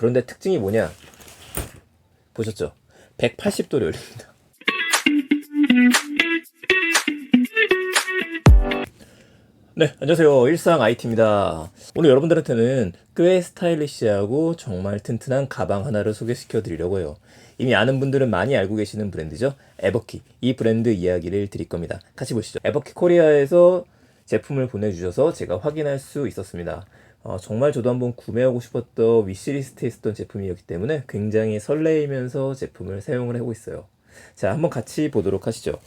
그런데 특징이 뭐냐? 보셨죠? 180도로 열립니다. 네, 안녕하세요. 일상 IT입니다. 오늘 여러분들한테는 꽤 스타일리시하고 정말 튼튼한 가방 하나를 소개시켜 드리려고 해요. 이미 아는 분들은 많이 알고 계시는 브랜드죠. 에버키. 이 브랜드 이야기를 드릴 겁니다. 같이 보시죠. 에버키 코리아에서 제품을 보내주셔서 제가 확인할 수 있었습니다. 정말 저도 한번 구매하고 싶었던 위시리스트에 있었던 제품이었기 때문에 굉장히 설레이면서 제품을 사용을 하고 있어요. 자, 한번 같이 보도록 하시죠.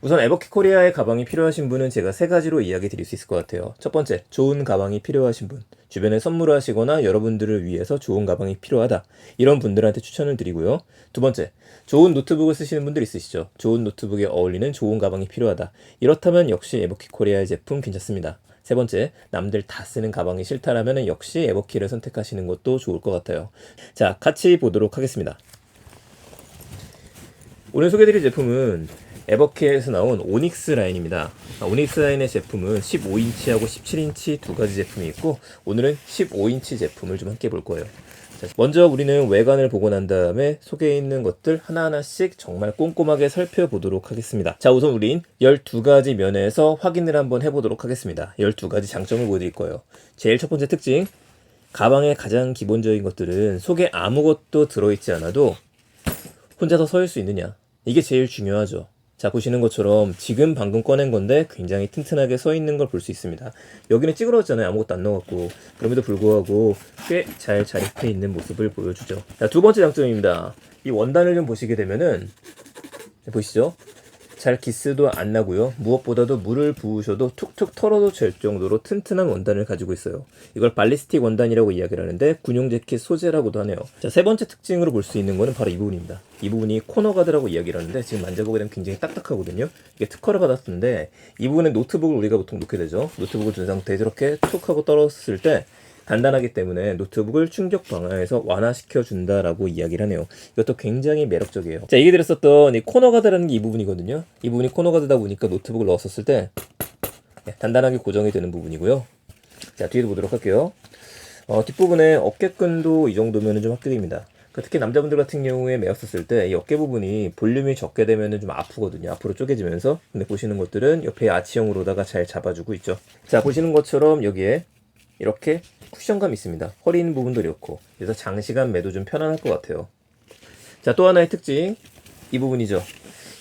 우선 에버키 코리아의 가방이 필요하신 분은 제가 세 가지로 이야기 드릴 수 있을 것 같아요. 첫 번째, 좋은 가방이 필요하신 분. 주변에 선물하시거나 여러분들을 위해서 좋은 가방이 필요하다. 이런 분들한테 추천을 드리고요. 두 번째, 좋은 노트북을 쓰시는 분들 있으시죠. 좋은 노트북에 어울리는 좋은 가방이 필요하다. 이렇다면 역시 에버키 코리아의 제품 괜찮습니다. 세 번째, 남들 다 쓰는 가방이 싫다라면 역시 에버키를 선택하시는 것도 좋을 것 같아요. 자, 같이 보도록 하겠습니다. 오늘 소개해드릴 제품은 에버키에서 나온 오닉스 라인입니다. 오닉스 라인의 제품은 15인치하고 17인치 두 가지 제품이 있고, 오늘은 15인치 제품을 좀 함께 볼 거예요. 자, 먼저 우리는 외관을 보고 난 다음에 속에 있는 것들 하나하나씩 정말 꼼꼼하게 살펴보도록 하겠습니다. 자, 우선 우린 12가지 면에서 확인을 한번 해보도록 하겠습니다. 12가지 장점을 보여드릴 거예요. 제일 첫 번째 특징, 가방의 가장 기본적인 것들은 속에 아무것도 들어있지 않아도 혼자서 서 수 있느냐, 이게 제일 중요하죠. 자, 보시는 것처럼 지금 방금 꺼낸 건데 굉장히 튼튼하게 서 있는 걸 볼 수 있습니다. 여기는 찌그러졌잖아요. 아무것도 안 넣어갖고. 그럼에도 불구하고 꽤 잘 자립해 있는 모습을 보여주죠. 자, 두 번째 장점입니다. 이 원단을 좀 보시게 되면은, 보시죠? 잘 기스도 안 나고요. 무엇보다도 물을 부으셔도 툭툭 털어도 될 정도로 튼튼한 원단을 가지고 있어요. 이걸 발리스틱 원단이라고 이야기를 하는데 군용 재킷 소재라고도 하네요. 자, 세 번째 특징으로 볼 수 있는 거는 바로 이 부분입니다. 이 부분이 코너 가드라고 이야기를 하는데 지금 만져보게 되면 굉장히 딱딱하거든요. 이게 특허를 받았는데 이 부분에 노트북을 우리가 보통 놓게 되죠. 노트북을 둔 상태에 이렇게 툭 하고 떨어졌을 때 단단하기 때문에 노트북을 충격 방어해서 완화시켜 준다라고 이야기를 하네요. 이것도 굉장히 매력적이에요. 자, 얘기 드렸었던 이 코너 가드라는 게 이 부분이거든요. 이 부분이 코너 가드다 보니까 노트북을 넣었을 때 단단하게 고정이 되는 부분이고요. 자, 뒤에도 보도록 할게요. 뒷부분에 어깨끈도 이 정도면 좀 합격입니다. 특히 남자분들 같은 경우에 메었었을 때 이 어깨 부분이 볼륨이 적게 되면 좀 아프거든요. 앞으로 쪼개지면서. 근데 보시는 것들은 옆에 아치형으로다가 잘 잡아주고 있죠. 자, 보시는 것처럼 여기에 이렇게 쿠션감이 있습니다. 허리 있는 부분도 이렇고, 그래서 장시간 매도 좀 편안할 것 같아요. 자, 또 하나의 특징, 이 부분이죠.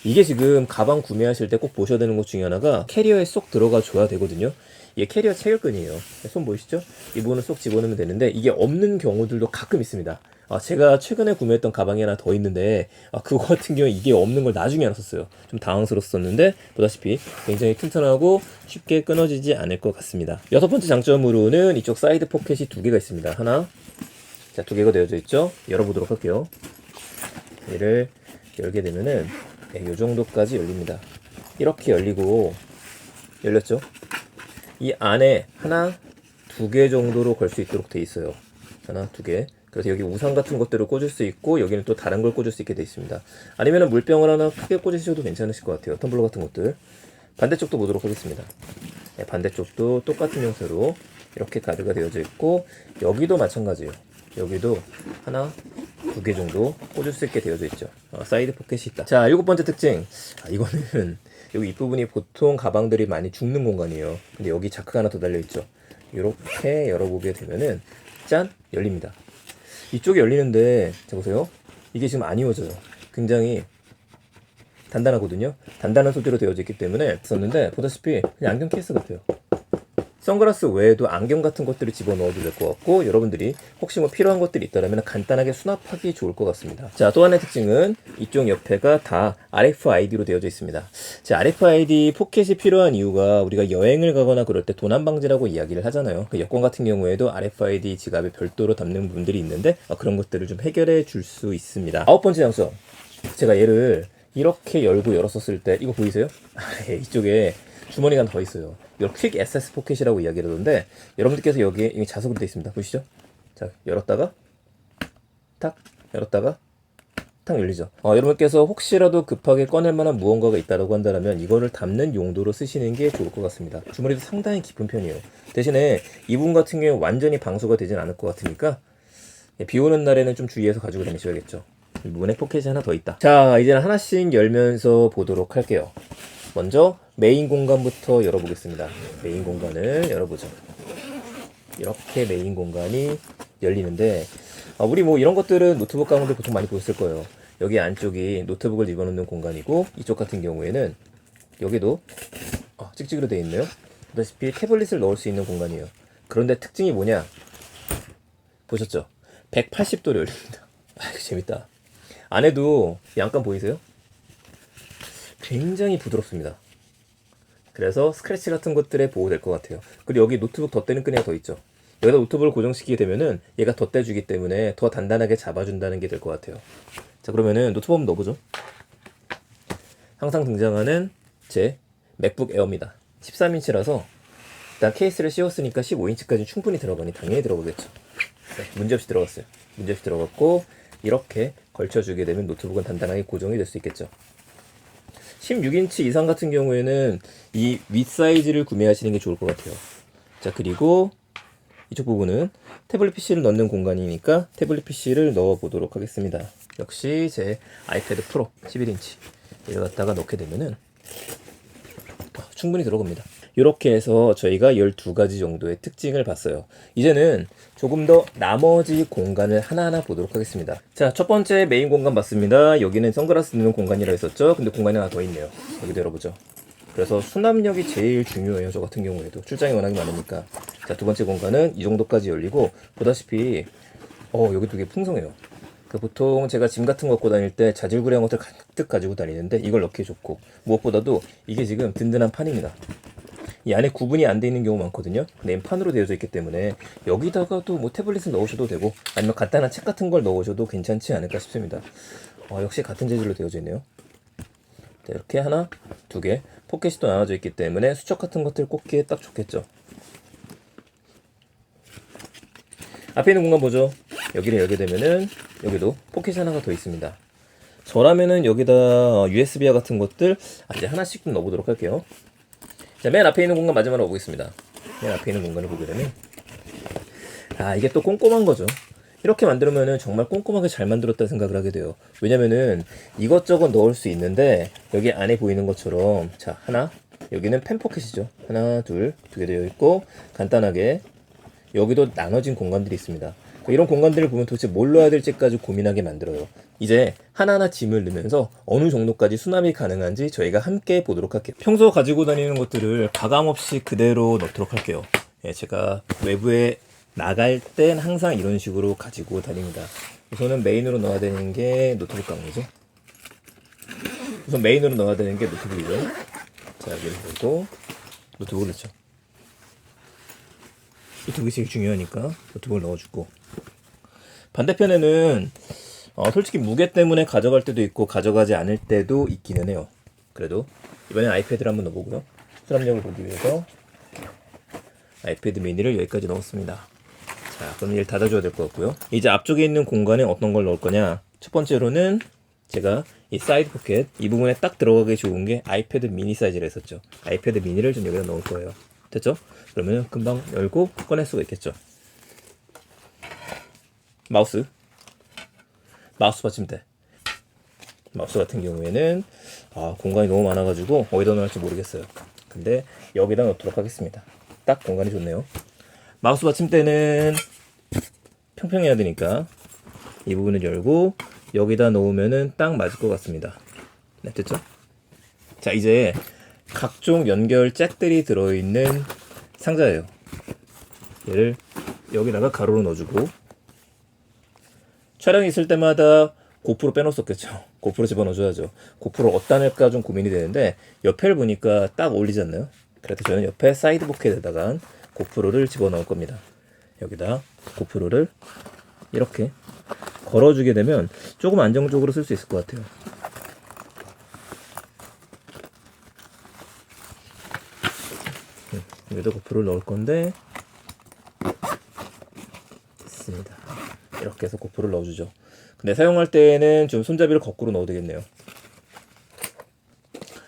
이게 지금 가방 구매하실 때 꼭 보셔야 되는 것 중에 하나가 캐리어에 쏙 들어가 줘야 되거든요. 이게 캐리어 체결끈이에요. 손 보이시죠? 이 부분을 쏙 집어넣으면 되는데 이게 없는 경우들도 가끔 있습니다. 제가 최근에 구매했던 가방이 하나 더 있는데 그거 같은 경우에 이게 없는 걸 나중에 알았었어요. 좀 당황스러웠었는데 보다시피 굉장히 튼튼하고 쉽게 끊어지지 않을 것 같습니다. 여섯 번째 장점으로는 이쪽 사이드 포켓이 두 개가 있습니다. 하나, 자, 두 개가 되어져 있죠. 열어보도록 할게요. 얘를 열게 되면은 이 정도까지 열립니다. 이렇게 열리고, 열렸죠? 이 안에 하나, 두 개 정도로 걸 수 있도록 돼 있어요. 하나, 두 개. 그래서 여기 우산 같은 것들을 꽂을 수 있고, 여기는 또 다른 걸 꽂을 수 있게 돼 있습니다. 아니면 물병을 하나 크게 꽂으셔도 괜찮으실 것 같아요. 텀블러 같은 것들. 반대쪽도 보도록 하겠습니다. 네, 반대쪽도 똑같은 형태로 이렇게 가드가 되어져 있고, 여기도 마찬가지예요. 여기도 하나, 두 개 정도 꽂을 수 있게 되어져 있죠. 사이드 포켓이 있다. 자, 일곱 번째 특징. 이거는 여기 윗부분이 보통 가방들이 많이 죽는 공간이에요. 근데 여기 자크가 하나 더 달려있죠. 이렇게 열어보게 되면은 짠! 열립니다. 이쪽이 열리는데, 자, 보세요. 이게 지금 안 이어져요. 굉장히 단단하거든요. 단단한 소재로 되어져 있기 때문에 썼는데 보다시피 그냥 안경 케이스 같아요. 선글라스 외에도 안경 같은 것들을 집어넣어도 될 것 같고, 여러분들이 혹시 뭐 필요한 것들이 있다면 간단하게 수납하기 좋을 것 같습니다. 자, 또 하나의 특징은 이쪽 옆에가 다 RFID로 되어져 있습니다. 자, RFID 포켓이 필요한 이유가 우리가 여행을 가거나 그럴 때 도난 방지라고 이야기를 하잖아요. 그 여권 같은 경우에도 RFID 지갑에 별도로 담는 분들이 있는데 그런 것들을 좀 해결해 줄 수 있습니다. 아홉 번째 장점. 제가 얘를 이렇게 열고 열었었을 때 이거 보이세요? 이쪽에 주머니가 더 있어요. 이걸 퀵 액세스 포켓이라고 이야기를 하던데, 여러분들께서 여기에 이미 자석으로 되어 있습니다. 보시죠? 자, 열었다가 탁, 열었다가 탁 열리죠. 여러분께서 혹시라도 급하게 꺼낼 만한 무언가가 있다고 한다면 이거를 담는 용도로 쓰시는 게 좋을 것 같습니다. 주머니도 상당히 깊은 편이에요. 대신에 이 부분 같은 경우에 완전히 방수가 되진 않을 것 같으니까 비 오는 날에는 좀 주의해서 가지고 다니셔야겠죠. 문에 포켓이 하나 더 있다. 자, 이제는 하나씩 열면서 보도록 할게요. 먼저 메인 공간부터 열어보겠습니다. 메인 공간을 열어보죠. 이렇게 메인 공간이 열리는데, 우리 뭐 이런 것들은 노트북 가운데 보통 많이 보셨을 거예요. 여기 안쪽이 노트북을 집어넣는 공간이고, 이쪽 같은 경우에는 여기도 찍찍이로 되어 있네요. 보다시피 태블릿을 넣을 수 있는 공간이에요. 그런데 특징이 뭐냐? 보셨죠? 180도로 열립니다. 이거 재밌다. 안에도 양감 보이세요? 굉장히 부드럽습니다. 그래서 스크래치 같은 것들에 보호될 것 같아요. 그리고 여기 노트북 덧대는 끈이 더 있죠. 여기다 노트북을 고정시키게 되면은 얘가 덧대주기 때문에 더 단단하게 잡아준다는 게 될 것 같아요. 자, 그러면은 노트북 한번 넣어보죠. 항상 등장하는 제 맥북 에어입니다. 13인치라서 일단 케이스를 씌웠으니까 15인치까지 충분히 들어가니 당연히 들어가겠죠. 네, 문제없이 들어갔어요. 문제없이 들어갔고, 이렇게 걸쳐주게 되면 노트북은 단단하게 고정이 될 수 있겠죠. 16인치 이상 같은 경우에는 이 윗 사이즈를 구매하시는 게 좋을 것 같아요. 자, 그리고 이쪽 부분은 태블릿 PC를 넣는 공간이니까 태블릿 PC를 넣어 보도록 하겠습니다. 역시 제 아이패드 프로 11인치 이를 갖다가 넣게 되면은 충분히 들어갑니다. 이렇게 해서 저희가 12가지 정도의 특징을 봤어요. 이제는 조금 더 나머지 공간을 하나하나 보도록 하겠습니다. 자, 첫 번째 메인 공간 봤습니다. 여기는 선글라스 넣는 공간이라 했었죠. 근데 공간이 하나 더 있네요. 여기도 열어보죠. 그래서 수납력이 제일 중요해요. 저 같은 경우에도 출장이 워낙 많으니까. 자, 두 번째 공간은 이 정도까지 열리고, 보다시피 여기 되게 풍성해요. 보통 제가 짐 같은 거 갖고 다닐 때 자질구레한 것들 가득 가지고 다니는데 이걸 넣기 좋고, 무엇보다도 이게 지금 든든한 판입니다. 이 안에 구분이 안 돼 있는 경우 많거든요. 네임판으로 되어져 있기 때문에 여기다가도 뭐 태블릿을 넣으셔도 되고, 아니면 간단한 책 같은 걸 넣으셔도 괜찮지 않을까 싶습니다. 역시 같은 재질로 되어져 있네요. 자, 이렇게 하나, 두 개, 포켓이 또 나눠져 있기 때문에 수첩 같은 것들 꽂기에 딱 좋겠죠. 앞에 있는 공간 보죠. 여기를 열게 되면은 여기도 포켓이 하나가 더 있습니다. 저라면은 여기다 USB와 같은 것들 이제 하나씩 좀 넣어보도록 할게요. 자, 맨 앞에 있는 공간 마지막으로 보겠습니다. 맨 앞에 있는 공간을 보게 되면 이게 또 꼼꼼한 거죠. 이렇게 만들면은 정말 꼼꼼하게 잘 만들었다 생각을 하게 돼요. 왜냐면은 이것저것 넣을 수 있는데 여기 안에 보이는 것처럼, 자, 하나, 여기는 펜 포켓이죠. 하나, 둘, 두 개 되어 있고, 간단하게 여기도 나눠진 공간들이 있습니다. 이런 공간들을 보면 도대체 뭘 넣어야 될지까지 고민하게 만들어요. 이제 하나하나 짐을 넣으면서 어느 정도까지 수납이 가능한지 저희가 함께 보도록 할게요. 평소 가지고 다니는 것들을 가감 없이 그대로 넣도록 할게요. 제가 외부에 나갈 땐 항상 이런 식으로 가지고 다닙니다. 우선은 메인으로 넣어야 되는 게 노트북 가방이죠. 우선 메인으로 넣어야 되는 게 노트북이죠. 자, 여기를 보고 노트북을 넣죠. 노트북이 제일 중요하니까 노트북을 넣어주고, 반대편에는 솔직히 무게 때문에 가져갈 때도 있고 가져가지 않을 때도 있기는 해요. 그래도 이번엔 아이패드를 한번 넣어보고요. 수납력을 보기 위해서 아이패드 미니를 여기까지 넣었습니다. 자, 그럼 얘를 닫아줘야 될 것 같고요. 이제 앞쪽에 있는 공간에 어떤 걸 넣을 거냐. 첫 번째로는 제가 이 사이드 포켓 이 부분에 딱 들어가기 좋은 게 아이패드 미니 사이즈를 했었죠. 아이패드 미니를 좀 여기다 넣을 거예요. 됐죠? 그러면 금방 열고 꺼낼 수가 있겠죠. 마우스 받침대. 마우스 같은 경우에는 공간이 너무 많아가지고 어디다 넣을지 모르겠어요. 근데 여기다 넣도록 하겠습니다. 딱 공간이 좋네요. 마우스 받침대는 평평해야 되니까 이 부분을 열고 여기다 놓으면은 딱 맞을 것 같습니다. 네, 됐죠? 자, 이제 각종 연결 잭들이 들어있는 상자예요. 얘를 여기다가 가로로 넣어주고, 촬영이 있을 때마다 고프로 빼놓았었겠죠. 고프로 집어넣어줘야죠. 고프로 어디다 낼까 좀 고민이 되는데 옆에를 보니까 딱 어울리지 않나요? 그래서 저는 옆에 사이드 포켓에다가 고프로를 집어넣을 겁니다. 여기다 고프로를 이렇게 걸어주게 되면 조금 안정적으로 쓸 수 있을 것 같아요. 여기다 고프로를 넣을 건데, 됐습니다. 이렇게 해서 고프로를 넣어주죠. 근데 사용할 때는 좀 손잡이를 거꾸로 넣어도 되겠네요.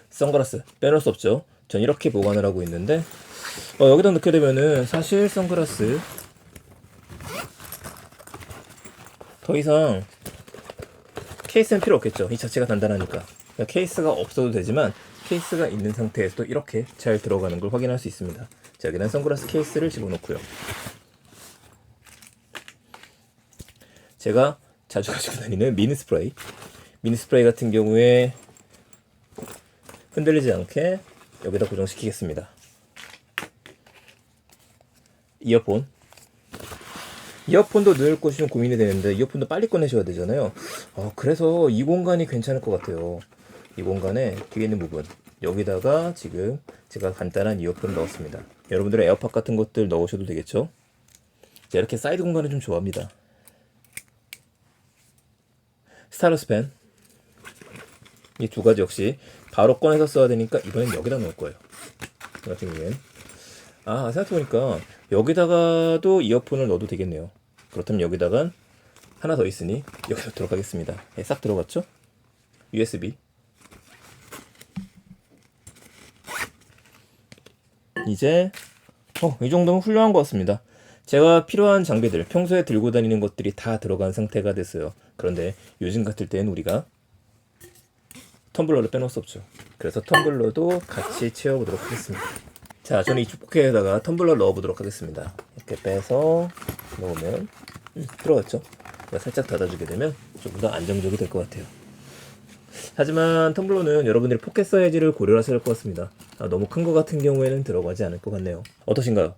선글라스 빼놓을 수 없죠. 전 이렇게 보관을 하고 있는데 여기다 넣게 되면은 사실 선글라스 더 이상 케이스는 필요 없겠죠. 이 자체가 단단하니까. 그러니까 케이스가 없어도 되지만 케이스가 있는 상태에서도 이렇게 잘 들어가는 걸 확인할 수 있습니다. 자, 여기는 선글라스 케이스를 집어넣고요. 제가 자주 가지고 다니는 미니 스프레이. 미니 스프레이 같은 경우에 흔들리지 않게 여기다 고정시키겠습니다. 이어폰도 넣을 곳이 좀 고민이 되는데 이어폰도 빨리 꺼내셔야 되잖아요. 그래서 이 공간이 괜찮을 것 같아요. 이 공간에 뒤에 있는 부분 여기다가 지금 제가 간단한 이어폰을 넣었습니다. 여러분들의 에어팟 같은 것들 넣으셔도 되겠죠. 자, 이렇게 사이드 공간을 좀 좋아합니다. 스타일러스 펜 이 두 가지 역시 바로 꺼내서 써야 되니까 이번엔 여기다 넣을 거예요. 이 같은 경우엔 생각해보니까 여기다가도 이어폰을 넣어도 되겠네요. 그렇다면 여기다간 하나 더 있으니 여기 넣도록 하겠습니다. 싹 들어갔죠? USB 이제 이 정도면 훌륭한 것 같습니다. 제가 필요한 장비들, 평소에 들고 다니는 것들이 다 들어간 상태가 됐어요. 그런데 요즘 같을 때는 우리가 텀블러를 빼놓을 수 없죠. 그래서 텀블러도 같이 채워보도록 하겠습니다. 자, 저는 이쪽 포켓에다가 텀블러 넣어보도록 하겠습니다. 이렇게 빼서 넣으면 들어갔죠? 살짝 닫아주게 되면 조금 더 안정적이 될 것 같아요. 하지만 텀블러는 여러분들이 포켓 사이즈를 고려하셔야 할 것 같습니다. 너무 큰 것 같은 경우에는 들어가지 않을 것 같네요. 어떠신가요?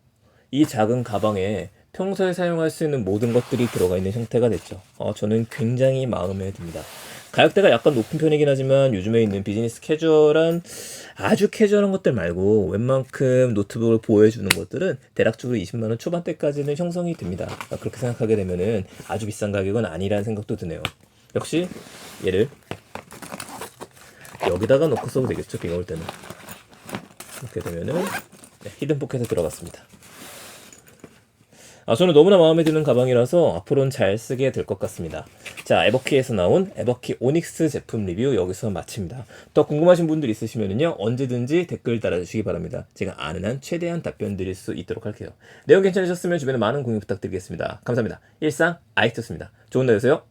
이 작은 가방에 평소에 사용할 수 있는 모든 것들이 들어가 있는 형태가 됐죠. 저는 굉장히 마음에 듭니다. 가격대가 약간 높은 편이긴 하지만 요즘에 있는 비즈니스 캐주얼한 아주 캐주얼한 것들 말고 웬만큼 노트북을 보호해주는 것들은 대략적으로 20만원 초반대까지는 형성이 됩니다. 그렇게 생각하게 되면은 아주 비싼 가격은 아니라는 생각도 드네요. 역시 얘를 여기다가 넣고 써도 되겠죠. 비가 올 때는. 이렇게 되면은 히든 포켓에 들어갔습니다. 저는 너무나 마음에 드는 가방이라서 앞으로는 잘 쓰게 될 것 같습니다. 자, 에버키에서 나온 에버키 오닉스 제품 리뷰 여기서 마칩니다. 더 궁금하신 분들 있으시면요 언제든지 댓글 달아주시기 바랍니다. 제가 아는 한 최대한 답변 드릴 수 있도록 할게요. 내용 괜찮으셨으면 주변에 많은 공유 부탁드리겠습니다. 감사합니다. 일상 아이투스입니다. 좋은 날 되세요.